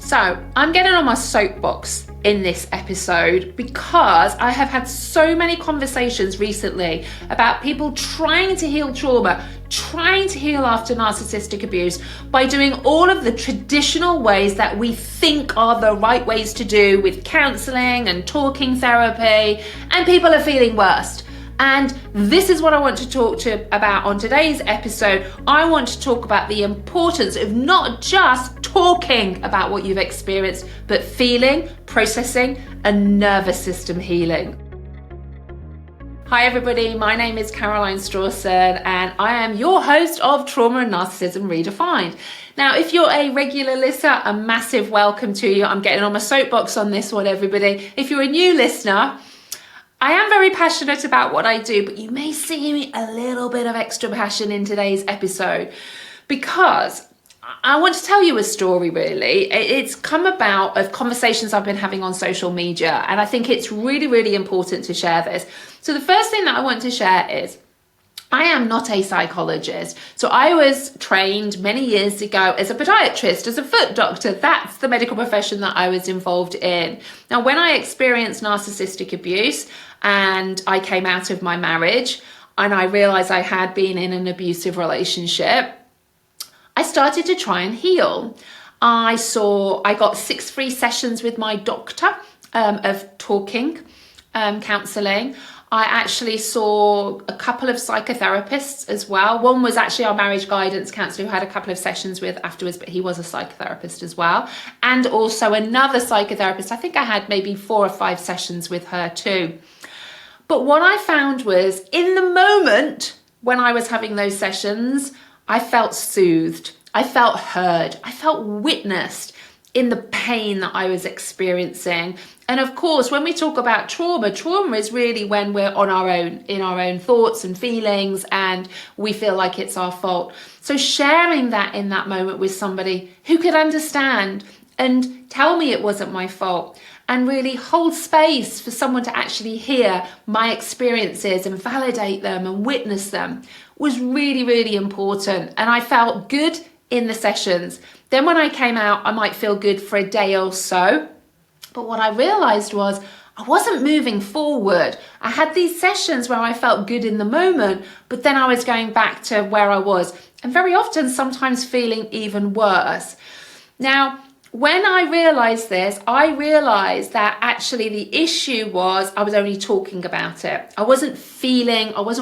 So I'm getting on my soapbox in this episode because I have had so many conversations recently about people trying to heal trauma, trying to heal after narcissistic abuse by doing all of the traditional ways that we think are the right ways to do with counselling and talking therapy, and people are feeling worse. And this is what I want to talk about on today's episode. I want to talk about the importance of not just talking about what you've experienced, but feeling, processing, and nervous system healing. Hi everybody, my name is Caroline Strawson and I am your host of Trauma and Narcissism Redefined. Now, if you're a regular listener, a massive welcome to you. I'm getting on my soapbox on this one, everybody. If you're a new listener, I am very passionate about what I do, but you may see a little bit of extra passion in today's episode because I want to tell you a story, really. It's come about of conversations I've been having on social media, and I think it's really, really important to share this. So the first thing that I want to share is I am not a psychologist. So I was trained many years ago as a podiatrist, as a foot doctor. That's the medical profession that I was involved in. Now, when I experienced narcissistic abuse and I came out of my marriage and I realized I had been in an abusive relationship, I started to try and heal. I got 6 free sessions with my doctor of talking, counselling. I actually saw a couple of psychotherapists as well. One was actually our marriage guidance counsellor who had a couple of sessions with afterwards, but he was a psychotherapist as well. And also another psychotherapist. I think I had maybe 4 or 5 sessions with her too. But what I found was in the moment when I was having those sessions, I felt soothed. I felt heard. I felt witnessed in the pain that I was experiencing. And of course, when we talk about trauma is really when we're on our own, in our own thoughts and feelings, and we feel like it's our fault. So sharing that in that moment with somebody who could understand and tell me it wasn't my fault, and really hold space for someone to actually hear my experiences and validate them and witness them was really, really important. And I felt good in the sessions. Then when I came out, I might feel good for a day or so. But what I realized was I wasn't moving forward. I had these sessions where I felt good in the moment, but then I was going back to where I was, and very often sometimes feeling even worse. Now, when I realized this, I realized that actually the issue was I was only talking about it. I wasn't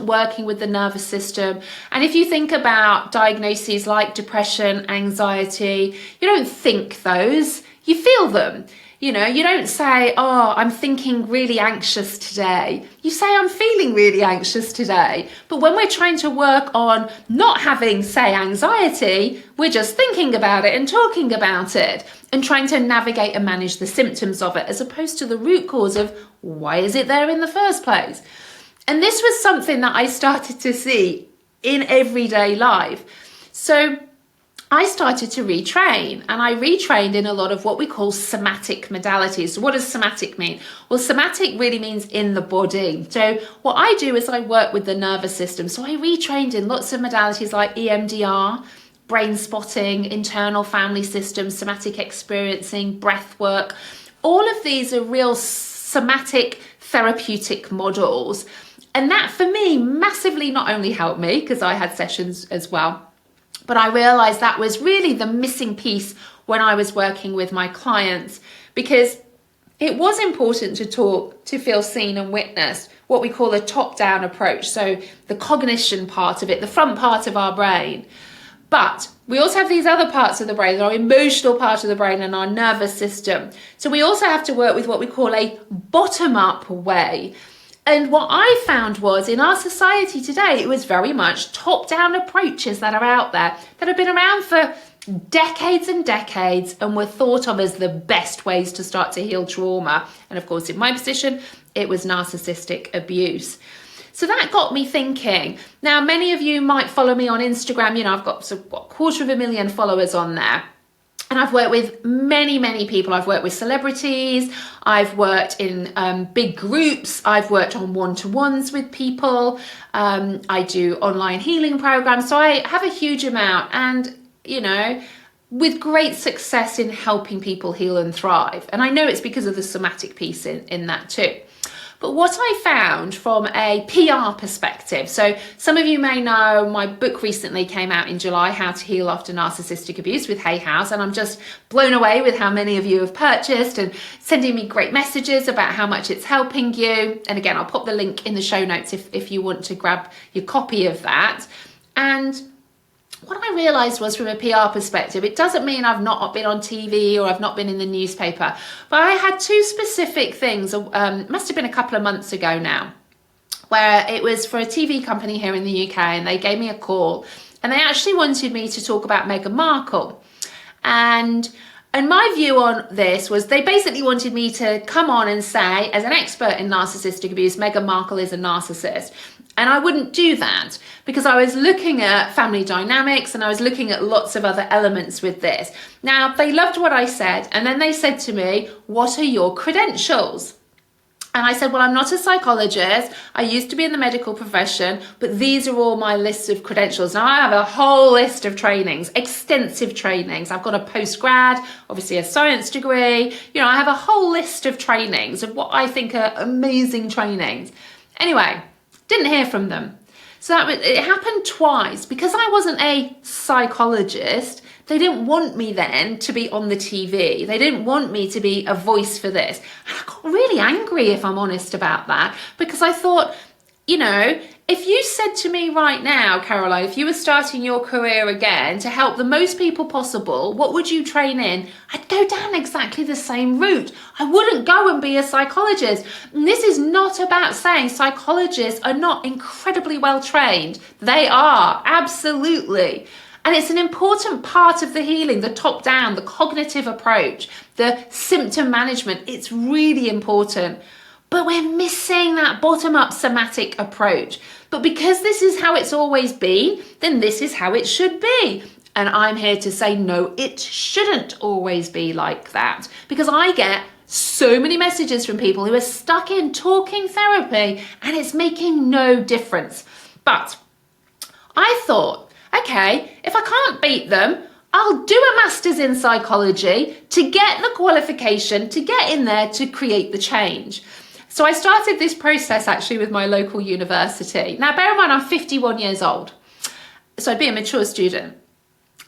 working with the nervous system. And if you think about diagnoses like depression, anxiety, you don't think those, you feel them. You know, you don't say, oh, I'm thinking really anxious today. You say, I'm feeling really anxious today. But when we're trying to work on not having, say, anxiety, we're just thinking about it and talking about it and trying to navigate and manage the symptoms of it, as opposed to the root cause of why is it there in the first place? And this was something that I started to see in everyday life. So I started to retrain, and I retrained in a lot of what we call somatic modalities. So what does somatic mean? Well, somatic really means in the body. So what I do is I work with the nervous system. So I retrained in lots of modalities like EMDR, brain spotting, internal family systems, somatic experiencing, breath work. All of these are real somatic therapeutic models. And that for me massively not only helped me, because I had sessions as well, but I realized that was really the missing piece when I was working with my clients, because it was important to talk, to feel seen and witnessed, what we call a top-down approach. So the cognition part of it, the front part of our brain. But we also have these other parts of the brain, our emotional part of the brain and our nervous system. So we also have to work with what we call a bottom-up way. And what I found was in our society today, it was very much top-down approaches that are out there that have been around for decades and decades and were thought of as the best ways to start to heal trauma. And of course, in my position, it was narcissistic abuse. So that got me thinking. Now, many of you might follow me on Instagram. You know, I've got 250,000 followers on there. And I've worked with many, many people. I've worked with celebrities. I've worked in big groups. I've worked on one-to-ones with people. I do online healing programs. So I have a huge amount. And, you know, with great success in helping people heal and thrive. And I know it's because of the somatic piece in that too. But what I found from a PR perspective, so some of you may know my book recently came out in July, How to Heal After Narcissistic Abuse with Hay House, and I'm just blown away with how many of you have purchased and sending me great messages about how much it's helping you. And again, I'll pop the link in the show notes if you want to grab your copy of that. And what I realised was, from a PR perspective, it doesn't mean I've not been on TV or I've not been in the newspaper, but I had two specific things, must have been a couple of months ago now, where it was for a TV company here in the UK, and they gave me a call and they actually wanted me to talk about Meghan Markle. And my view on this was they basically wanted me to come on and say, as an expert in narcissistic abuse, Meghan Markle is a narcissist. And I wouldn't do that because I was looking at family dynamics and I was looking at lots of other elements with this. Now, they loved what I said, and then they said to me, what are your credentials? And I said, well, I'm not a psychologist. I used to be in the medical profession, but these are all my lists of credentials. Now, I have a whole list of trainings, extensive trainings. I've got a postgrad, obviously a science degree. You know, I have a whole list of trainings of what I think are amazing trainings. Anyway, didn't hear from them. So it happened twice. Because I wasn't a psychologist, they didn't want me then to be on the TV. They didn't want me to be a voice for this. And I got really angry, if I'm honest, about that, because I thought, you know, if you said to me right now, Caroline, if you were starting your career again to help the most people possible, what would you train in? I'd go down exactly the same route. I wouldn't go and be a psychologist. And this is not about saying psychologists are not incredibly well trained. They are, absolutely. And it's an important part of the healing, the top down, the cognitive approach, the symptom management. It's really important. But we're missing that bottom-up somatic approach. But because this is how it's always been, then this is how it should be. And I'm here to say, no, it shouldn't always be like that. Because I get so many messages from people who are stuck in talking therapy and it's making no difference. But I thought, okay, if I can't beat them, I'll do a master's in psychology to get the qualification, to get in there to create the change. So I started this process actually with my local university. Now, bear in mind, I'm 51 years old, so I'd be a mature student.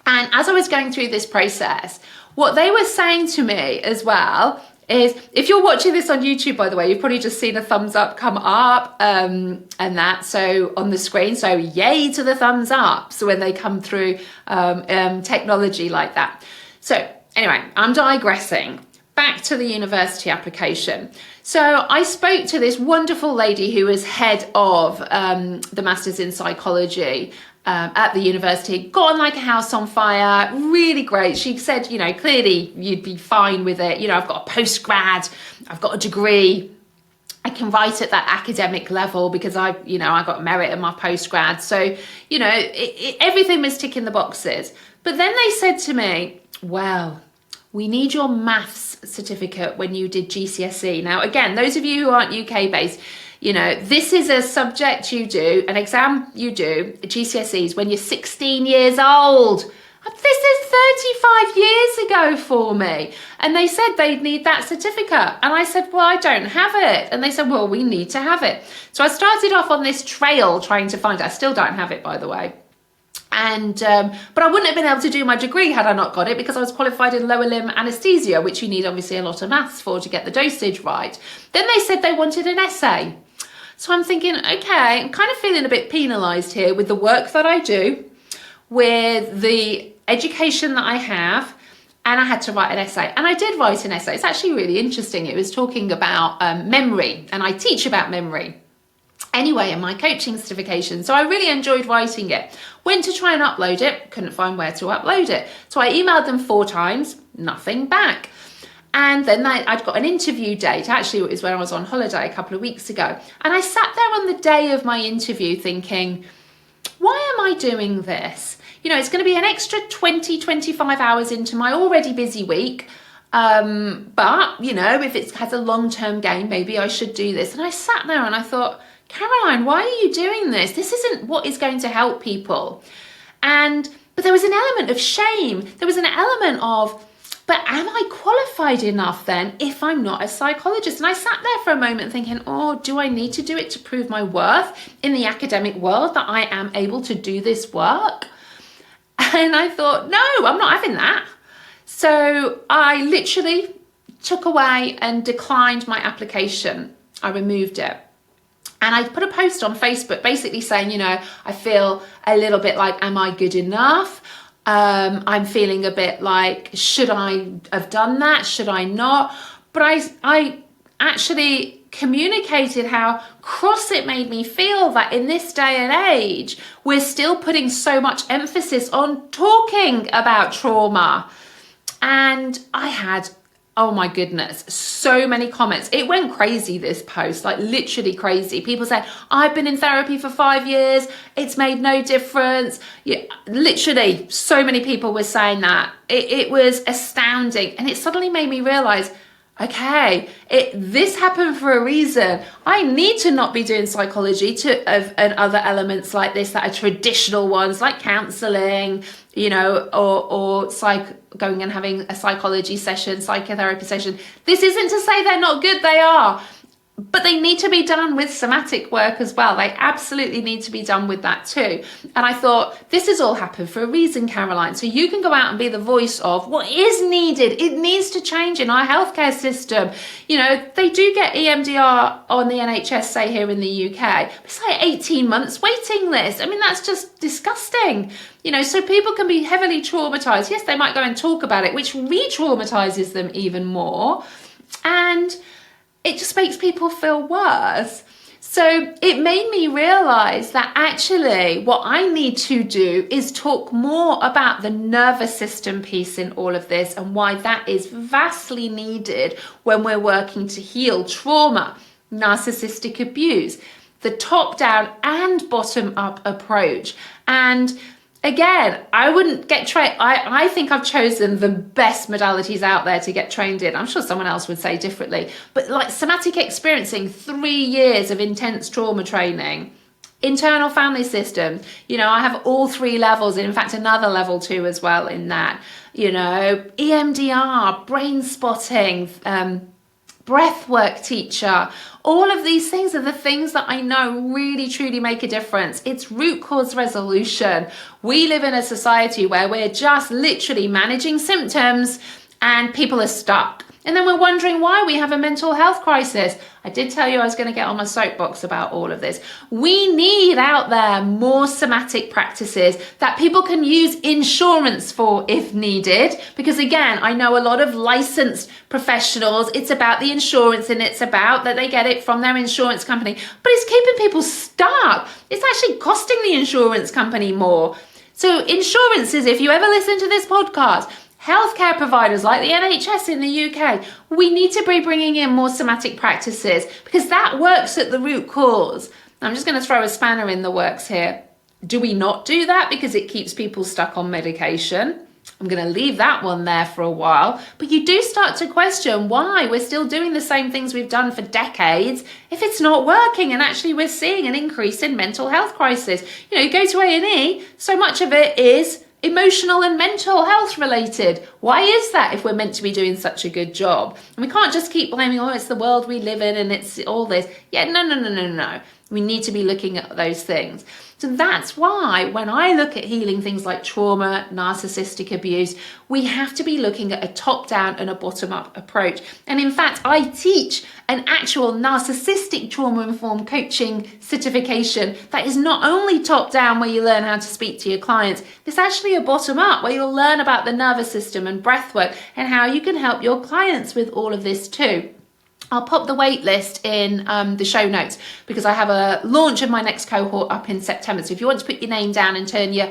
And as I was going through this process, what they were saying to me as well is, if you're watching this on YouTube, by the way, you've probably just seen a thumbs up come up and that, so on the screen, so yay to the thumbs up. So when they come through technology like that. So anyway, I'm digressing. Back to the university application. So I spoke to this wonderful lady who was head of the Masters in Psychology at the university. Got on like a house on fire, really great. She said, you know, clearly you'd be fine with it. You know, I've got a postgrad, I've got a degree. I can write at that academic level because I got merit in my postgrad. So, you know, everything was ticking the boxes. But then they said to me, well, we need your maths certificate when you did GCSE. Now, again, those of you who aren't UK based, you know, this is a subject you do, an exam you do, GCSEs, when you're 16 years old. This is 35 years ago for me. And they said they'd need that certificate. And I said, well, I don't have it. And they said, well, we need to have it. So I started off on this trail trying to find it. I still don't have it, by the way. And but I wouldn't have been able to do my degree had I not got it, because I was qualified in lower limb anaesthesia, which you need obviously a lot of maths for to get the dosage right. Then they said they wanted an essay. So I'm thinking, okay, I'm kind of feeling a bit penalised here with the work that I do, with the education that I have, and I had to write an essay. And I did write an essay. It's actually really interesting. It was talking about memory, and I teach about memory anyway in my coaching certification. So I really enjoyed writing it. Went to try and upload it, couldn't find where to upload it. So I emailed them 4 times, nothing back. And then I'd got an interview date. Actually, it was when I was on holiday a couple of weeks ago. And I sat there on the day of my interview thinking, why am I doing this? You know, it's going to be an extra 25 hours into my already busy week. But, you know, if it has a long-term gain, maybe I should do this. And I sat there and I thought, Caroline, why are you doing this? This isn't what is going to help people. But But there was an element of shame. There was an element of, but am I qualified enough then if I'm not a psychologist? And I sat there for a moment thinking, oh, do I need to do it to prove my worth in the academic world that I am able to do this work? And I thought, no, I'm not having that. So I literally took away and declined my application. I removed it. And I put a post on Facebook basically saying, I feel a little bit like, am I good enough? I'm feeling a bit like, should I have done that? Should I not? But I actually communicated how cross it made me feel that in this day and age, we're still putting so much emphasis on talking about trauma. And I had, oh my goodness, so many comments. It went crazy, this post, like literally crazy. People say, I've been in therapy for 5 years. It's made no difference. Yeah, literally, so many people were saying that. It was astounding. And it suddenly made me realize, okay, this happened for a reason. I need to not be doing psychology and other elements like this that are traditional ones, like counseling, or going and having a psychology session, psychotherapy session. This isn't to say they're not good, they are. But they need to be done with somatic work as well. They absolutely need to be done with that too. And I thought, this has all happened for a reason, Caroline. So you can go out and be the voice of what is needed. It needs to change in our healthcare system. They do get EMDR on the NHS, say here in the UK. It's like 18 months waiting list. I mean, that's just disgusting. So people can be heavily traumatized. Yes, they might go and talk about it, which re-traumatizes them even more. And it just makes people feel worse. So it made me realize that actually what I need to do is talk more about the nervous system piece in all of this and why that is vastly needed when we're working to heal trauma, narcissistic abuse, the top-down and bottom-up approach. And again, I wouldn't get trained. I think I've chosen the best modalities out there to get trained in. I'm sure someone else would say differently. But like somatic experiencing, 3 years of intense trauma training, internal family system, I have all 3 levels, and in fact another level 2 as well in that, EMDR, brain spotting, breathwork teacher. All of these things are the things that I know really truly make a difference. It's root cause resolution. We live in a society where we're just literally managing symptoms and people are stuck. And then we're wondering why we have a mental health crisis. I did tell you I was going to get on my soapbox about all of this. We need out there more somatic practices that people can use insurance for if needed. Because again, I know a lot of licensed professionals, it's about the insurance and it's about that they get it from their insurance company. But it's keeping people stuck. It's actually costing the insurance company more. So insurances, if you ever listen to this podcast, healthcare providers like the NHS in the UK, we need to be bringing in more somatic practices because that works at the root cause. I'm just going to throw a spanner in the works here. Do we not do that because it keeps people stuck on medication? I'm going to leave that one there for a while. But you do start to question why we're still doing the same things we've done for decades if it's not working, and actually we're seeing an increase in mental health crisis. You go to A&E, so much of it is emotional and mental health related. Why is that if we're meant to be doing such a good job? And we can't just keep blaming, it's the world we live in and it's all this. Yeah, no. We need to be looking at those things. So that's why when I look at healing things like trauma, narcissistic abuse, we have to be looking at a top-down and a bottom-up approach. And in fact, I teach an actual narcissistic trauma-informed coaching certification that is not only top-down where you learn how to speak to your clients, it's actually a bottom-up where you'll learn about the nervous system and breathwork and how you can help your clients with all of this too. I'll pop the wait list in the show notes because I have a launch of my next cohort up in September. So if you want to put your name down and turn your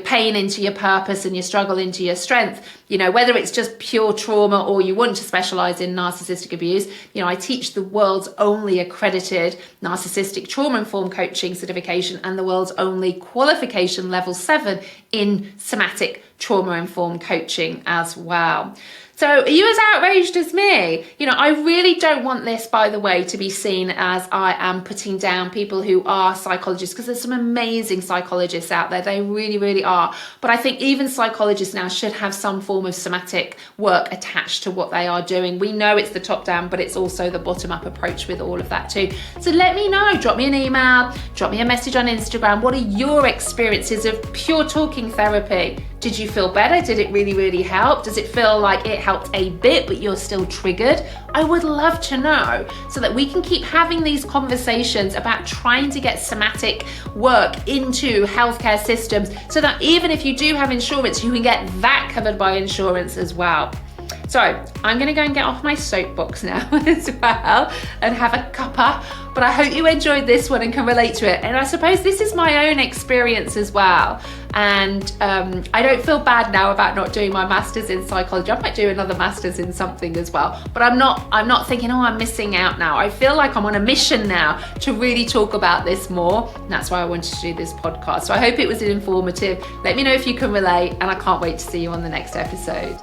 pain into your purpose and your struggle into your strength, whether it's just pure trauma or you want to specialize in narcissistic abuse, I teach the world's only accredited narcissistic trauma-informed coaching certification and the world's only qualification level 7 in somatic trauma-informed coaching as well. So are you as outraged as me? You know, I really don't want this, by the way, to be seen as I am putting down people who are psychologists, because there's some amazing psychologists out there. They really, really are. But I think even psychologists now should have some form of somatic work attached to what they are doing. We know it's the top down, but it's also the bottom up approach with all of that too. So let me know, drop me an email, drop me a message on Instagram. What are your experiences of pure talking therapy? Did you feel better? Did it really, really help? Does it feel like it helped a bit, but you're still triggered? I would love to know, so that we can keep having these conversations about trying to get somatic work into healthcare systems, so that even if you do have insurance, you can get that covered by insurance as well. So I'm going to go and get off my soapbox now as well and have a cuppa. But I hope you enjoyed this one and can relate to it. And I suppose this is my own experience as well. And I don't feel bad now about not doing my master's in psychology. I might do another master's in something as well. But I'm not thinking, oh, I'm missing out now. I feel like I'm on a mission now to really talk about this more. And that's why I wanted to do this podcast. So I hope it was informative. Let me know if you can relate, and I can't wait to see you on the next episode.